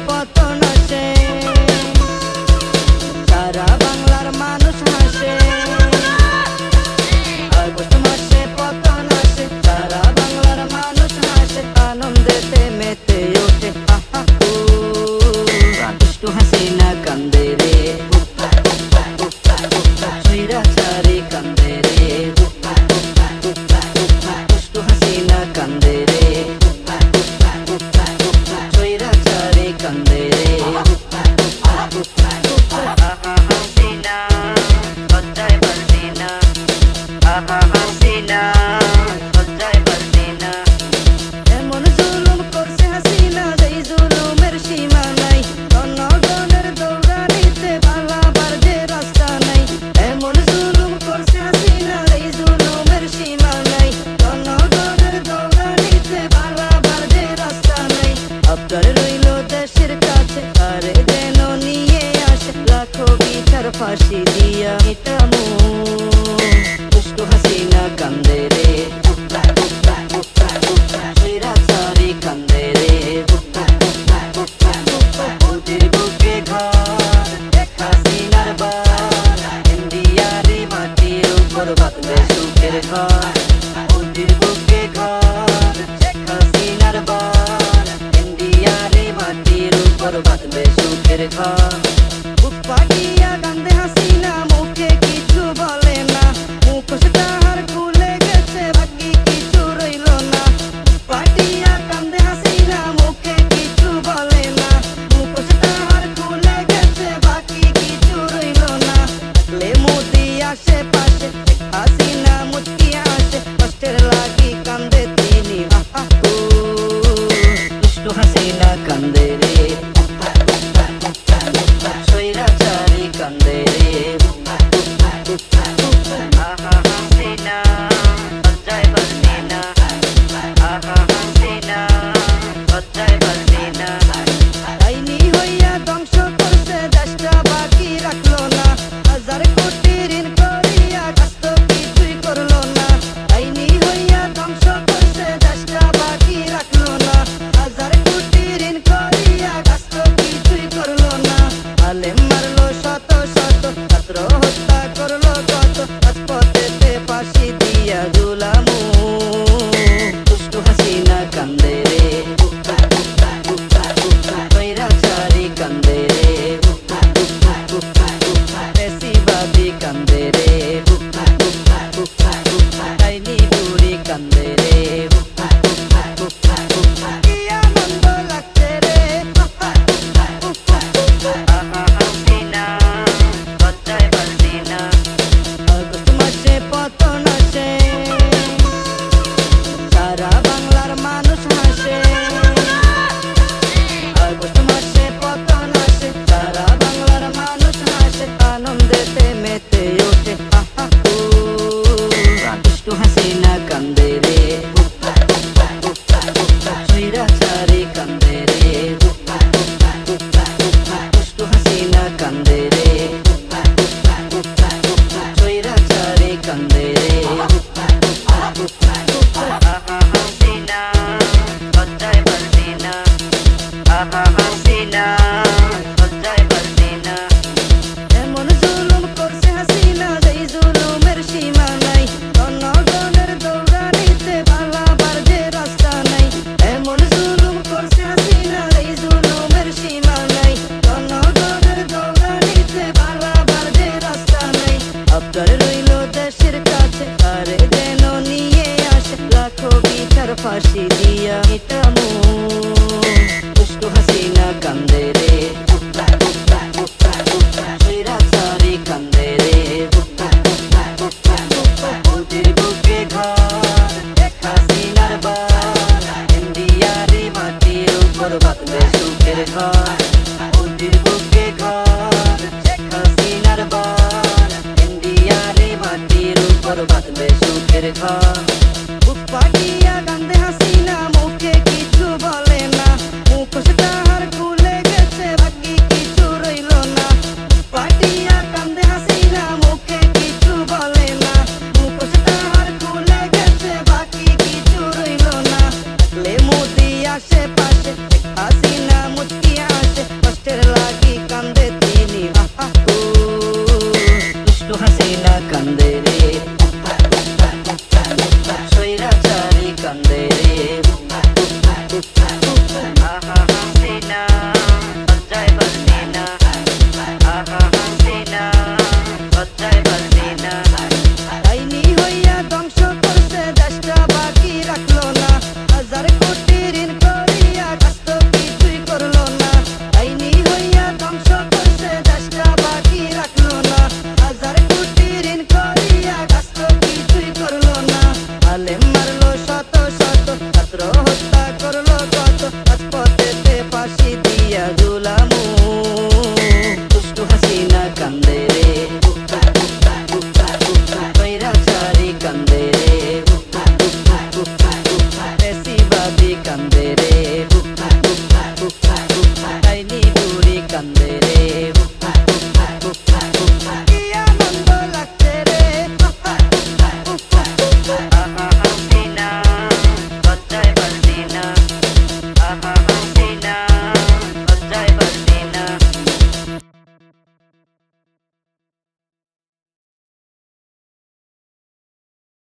পতন আসে, সারা বাংলার মানুষ হাসে। আগস্ট মাসে পতন আসে, সারা বাংলার মানুষ হাসে, আনন্দেতে মেতে ওঠে। দুষ্টু হাসিনা কান্দে রে, স্বৈরাচারী কান্দে রে, দুষ্টু হাসিনা কান্দে রে, স্বৈরাচারী কান্দে রে। হাসিনা লজ্জায় পারছি না, হাসিনা লজ্জায় পারছি না। এমন জুলুম করছে হাসিনা, যেই জুলুমের সীমা নাই। জনগণের দৌড়ানিতে পালাবার যে রাস্তা নাই। এমন জুলুম করছে হাসিনা, যেই জুলুমের সীমা নাই। জনগণের দৌড়ানিতে পালাবার যে রাস্তা নাই। আপনার রইল দেশের কাছে, আরে যেন নিয়ে আসে লাখো বিচার ফাঁসি দিয়া মিটামু। দুষ্টু হাসিনা কান্দে রে, স্বৈরাচারী কান্দে রে, ওদের বুকে ঘর হাসিনার বার, ইন্ডিয়ারি মাটির উপর বাঁধবে সুখের ঘর। ওদের বুকে ঘর হাসিনার বার, ইন্ডিয়ারি মাটির উপর বাঁধবে সুখের ঘর। বুক ফাটিয়া কান্দে হাসিনা, মুখে কিছু বলে না। মুখোশ তাহার খুলে গেছে, বাকি কিছু রইল না। ফাটিয়া কান্দে হাসিনা, মুখে কিছু বলে না। মুখোশ তাহার খুলে গেছে, বাকি কিছু রইল না। থাকলে মোদি আশেপাশে, হাসিনা মুচকি আসে, কষ্টের লাগি কান্দে তিনি। দুষ্টু হাসিনা কান্দে রে, স্বৈরাচারী কান্দে রে, হাসিনা লজ্জায় পারছি না, হাসিনা লজ্জায় পারছি না। ডাইনি হইয়া ধ্বংস করছে দেশটা, বাকি রাখলো না। হাজার কোটি ঋণ করিয়া কাজ তো কিছুই করলো না। ডাইনি হইয়া ধ্বংস করছে দেশটা, বাকি রাখলো না। হাজার কোটি ঋণ করিয়া কাজ তো কিছুই করলো না। আলেম মারলো শত শত, ছাত্র হত্যা করলো কত, রাজপথেতে ফাঁসি দিয়া ঝুলামু। দুষ্টু হাসিনা কান্দে রে, স্বৈরাচারী কান্দে রে, পেশিবাদী কান্দে রে, ডাইনি বুড়ি কান্দে রে। কি আনন্দ লাগছে রে, হাসিনা লজ্জায় পারছি না। আগস্ট মাসে পতন আসে, সারা বাংলার মানুষ হাসে। আগস্ট মাসে পতন আসে, সারা বাংলার মানুষ হাসে, আনন্দেতে মেতে ওঠে। দুষ্টু হাসিনা কান্দে রে, স্বৈরাচারী কান্দে রে, দুষ্টু হাসিনা কান্দে রে, স্বৈরাচারী কান্দে রে। হাসিনা লজ্জায় পারছি না, হাসিনা লজ্জায় পারছি না। এমন জুলুম করছে হাসিনা, যেই জুলুমের সীমা নাই। জনগণের দৌড়ানিতে পালাবার যে রাস্তা নাই। এমন জুলুম করছে হাসিনা, যেই জুলুমের সীমা নাই। জনগণের দৌড়ানিতে পালাবার যে রাস্তা নাই। আপনার রইল দেশের কাছে, আরে যেন নিয়ে আসে লাখো বিচার ফাঁসি দিয়া মিটামু। দুষ্টু হাসিনা কান্দে রে, স্বৈরাচারী কান্দে রে, ওদের বুকে ঘর হাসিনার বার, ইন্ডিয়ারি মাটির উপর বাঁধবে সুখের ঘর। ওদের বুকে ঘর হাসিনার বার, ইন্ডিয়ারি মাটির উপর বাঁধবে সুখের ঘর। বুক ফাটিয়া কান্দে হাসিনা, মুখে কিছু বলে না। মুখোশ তাহার খুলে গেছে, বাকি কিছু রইল না। ফাটিয়া কান্দে হাসিনা, মুখে কিছু বলে না। মুখোশ তাহার খুলে গেছে, বাকি কিছু রইল না। থাকলে মোদি আশেপাশে, হাসিনা মুচকি আসে, আহা হাসিনা লজ্জায় বাঁচি না, আহা হাসিনা লজ্জায় বাঁচি না। ডাইনি হইয়া ধ্বংস করছে দেশটা বাকি রাখলো না, হাজার কোটি ঋণ করিয়া কাজ তো কিছুই করলো না। ডাইনি হইয়া ধ্বংস করছে দেশটা বাকি রাখলো না, হাজার কোটি ঋণ করিয়া কাজ তো কিছুই করলো না। আলেম মারলো শত শত, ছাত্র হত্যা করলো কত, রাজপথেতে ফাঁসি দিয়া ঝুলামু। দুষ্টু হাসিনা কান্দে রে, বৈরাচারী কান্দে রে, পেশিবাদী কান্দে রে, ডাইনি বুড়ি কান্দে রে। ইয়া